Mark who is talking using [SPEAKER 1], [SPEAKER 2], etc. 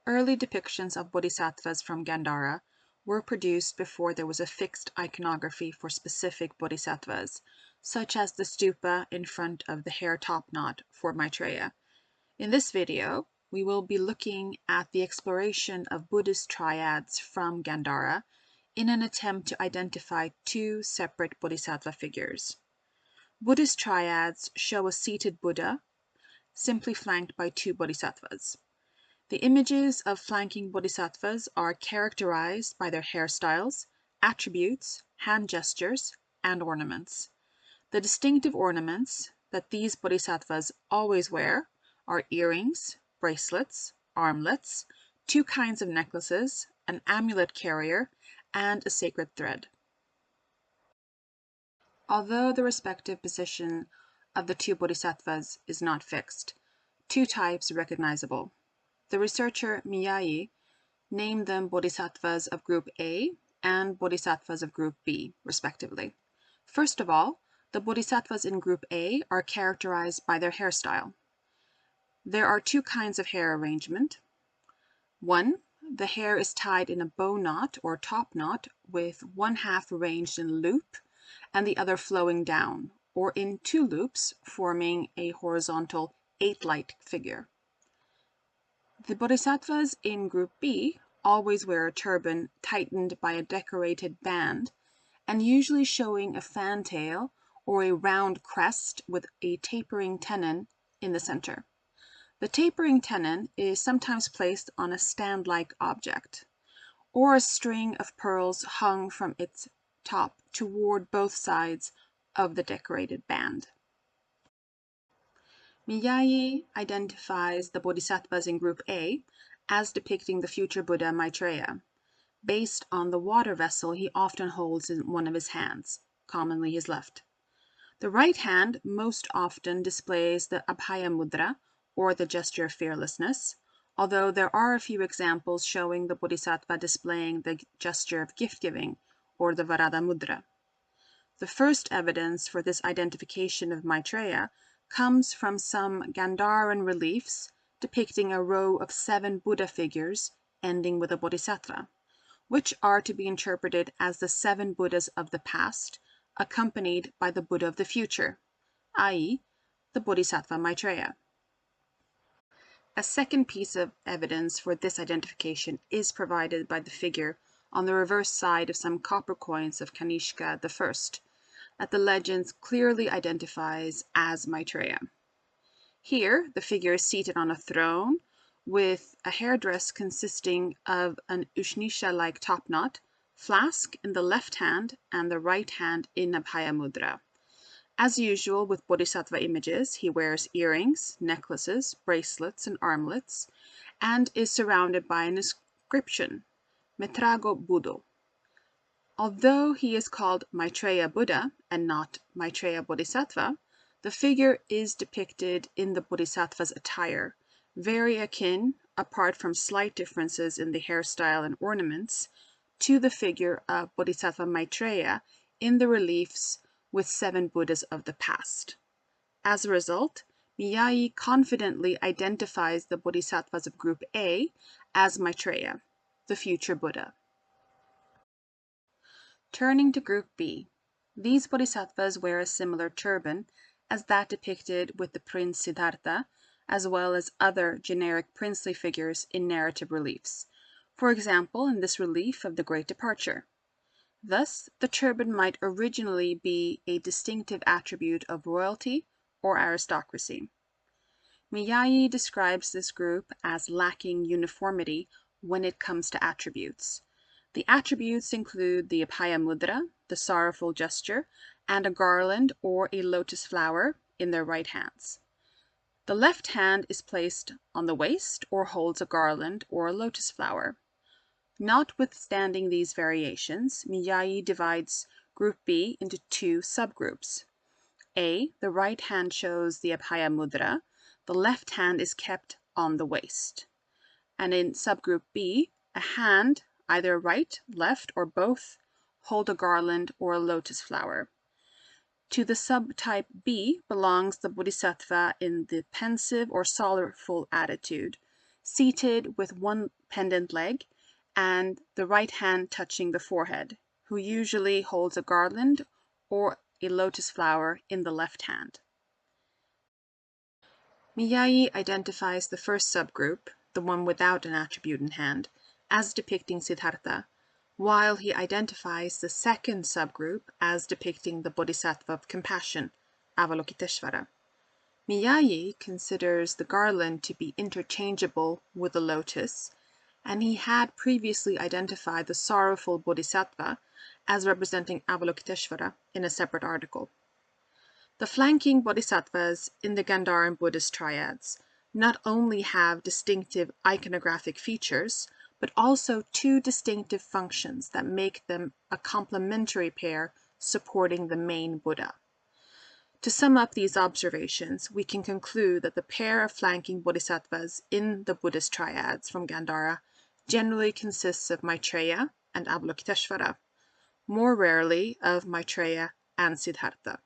[SPEAKER 1] Early depictions of bodhisattvas from Gandhara were produced before there was a fixed iconography for specific bodhisattvas, such as the stupa in front of the hair topknot for Maitreya. In this video, we will be looking at the exploration of Buddhist triads from Gandhara in an attempt to identify two separate bodhisattva figures. Buddhist triads show a seated Buddha, simply flanked by two bodhisattvas. The images of flanking bodhisattvas are characterized by their hairstyles, attributes, hand gestures, and ornaments. The distinctive ornaments that these bodhisattvas always wear are earrings, bracelets, armlets, two kinds of necklaces, an amulet carrier, and a sacred thread. Although the respective position of the two bodhisattvas is not fixed, two types are recognizable. The researcher Miyai named them bodhisattvas of group A and bodhisattvas of group B, respectively. First of all, the bodhisattvas in group A are characterized by their hairstyle. There are two kinds of hair arrangement. One, the hair is tied in a bow knot or top knot with one half arranged in a loop and the other flowing down, or in two loops forming a horizontal 8-light figure. The bodhisattvas in group B always wear a turban tightened by a decorated band and usually showing a fantail or a round crest with a tapering tenon in the center. The tapering tenon is sometimes placed on a stand-like object, or a string of pearls hung from its top toward both sides of the decorated band. Miyai identifies the bodhisattvas in group A as depicting the future Buddha Maitreya, based on the water vessel he often holds in one of his hands, commonly his left. The right hand most often displays the Abhaya Mudra, or the gesture of fearlessness, although there are a few examples showing the bodhisattva displaying the gesture of gift-giving, or the Varada Mudra. The first evidence for this identification of Maitreya comes from some Gandharan reliefs depicting a row of 7 Buddha figures ending with a bodhisattva, which are to be interpreted as the 7 Buddhas of the past, accompanied by the Buddha of the future, i.e., the Bodhisattva Maitreya. A second piece of evidence for this identification is provided by the figure on the reverse side of some copper coins of Kanishka I, that the legends clearly identifies as Maitreya. Here, the figure is seated on a throne with a hairdress consisting of an Ushnisha-like topknot, flask in the left hand and the right hand in Abhaya Mudra. As usual with bodhisattva images, he wears earrings, necklaces, bracelets, and armlets, and is surrounded by an inscription, Metrago Buddho. Although he is called Maitreya Buddha and not Maitreya Bodhisattva, the figure is depicted in the bodhisattva's attire, very akin, apart from slight differences in the hairstyle and ornaments, to the figure of Bodhisattva Maitreya in the reliefs with 7 Buddhas of the past. As a result, Miyai confidently identifies the bodhisattvas of group A as Maitreya, the future Buddha. Turning to group B, these bodhisattvas wear a similar turban as that depicted with the prince Siddhartha, as well as other generic princely figures in narrative reliefs, for example in this relief of the Great Departure. Thus, the turban might originally be a distinctive attribute of royalty or aristocracy. Miyai describes this group as lacking uniformity when it comes to attributes. The attributes include the Abhaya Mudra, the sorrowful gesture, and a garland or a lotus flower in their right hands. The left hand is placed on the waist or holds a garland or a lotus flower. Notwithstanding these variations, Miyai divides Group B into 2 subgroups. A, the right hand shows the Abhaya Mudra, the left hand is kept on the waist. And in subgroup B, a hand, either right, left, or both, hold a garland or a lotus flower. To the subtype B belongs the Bodhisattva in the pensive or sorrowful attitude, seated with one pendant leg and the right hand touching the forehead, who usually holds a garland or a lotus flower in the left hand. Miyai identifies the first subgroup, the one without an attribute in hand, as depicting Siddhartha, while he identifies the second subgroup as depicting the Bodhisattva of compassion, Avalokiteshvara. Miyai considers the garland to be interchangeable with the lotus, and he had previously identified the sorrowful Bodhisattva as representing Avalokiteshvara in a separate article. The flanking Bodhisattvas in the Gandharan Buddhist triads not only have distinctive iconographic features, but also two distinctive functions that make them a complementary pair supporting the main Buddha. To sum up these observations, we can conclude that the pair of flanking Bodhisattvas in the Buddhist triads from Gandhara generally consists of Maitreya and Avalokiteshvara, more rarely of Maitreya and Siddhartha.